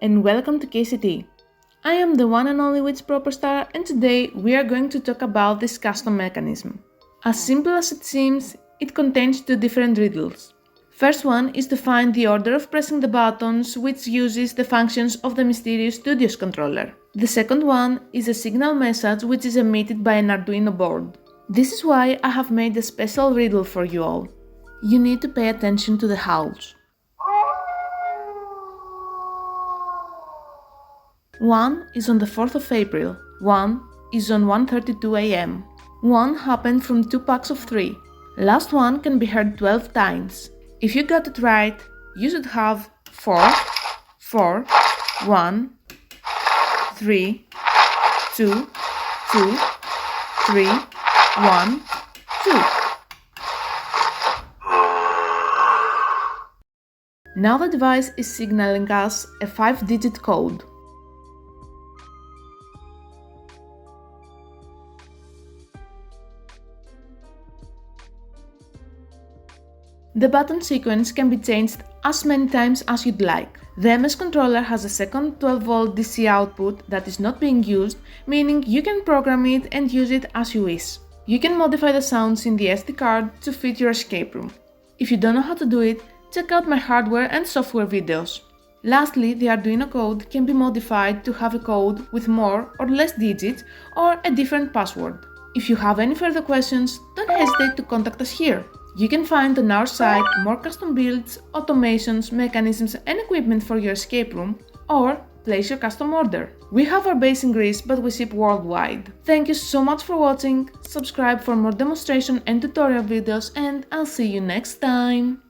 and welcome to KCT. I am the one and only Witch Properstar, and today we are going to talk about this custom mechanism. As simple as it seems, it contains two different riddles. First one is to find the order of pressing the buttons, which uses the functions of the Mysterious Studios controller. The second one is a signal message which is emitted by an Arduino board. This is why I have made a special riddle for you all. You need to pay attention to the howls. One is on the 4th of April, one is on 1:32 am. One happened from 2 packs of 3. Last one can be heard 12 times. If you got it right, you should have 4, 4, 1, 3, 2, 2, 3, 1, 2. Now the device is signaling us a 5-digit code. The button sequence can be changed as many times as you'd like. The MS controller has a second 12V DC output that is not being used, meaning you can program it and use it as you wish. You can modify the sounds in the SD card to fit your escape room. If you don't know how to do it, check out my hardware and software videos. Lastly, the Arduino code can be modified to have a code with more or less digits or a different password. If you have any further questions, don't hesitate to contact us here. You can find on our site more custom builds, automations, mechanisms and equipment for your escape room, or place your custom order. We have our base in Greece, but we ship worldwide. Thank you so much for watching, subscribe for more demonstration and tutorial videos, and I'll see you next time!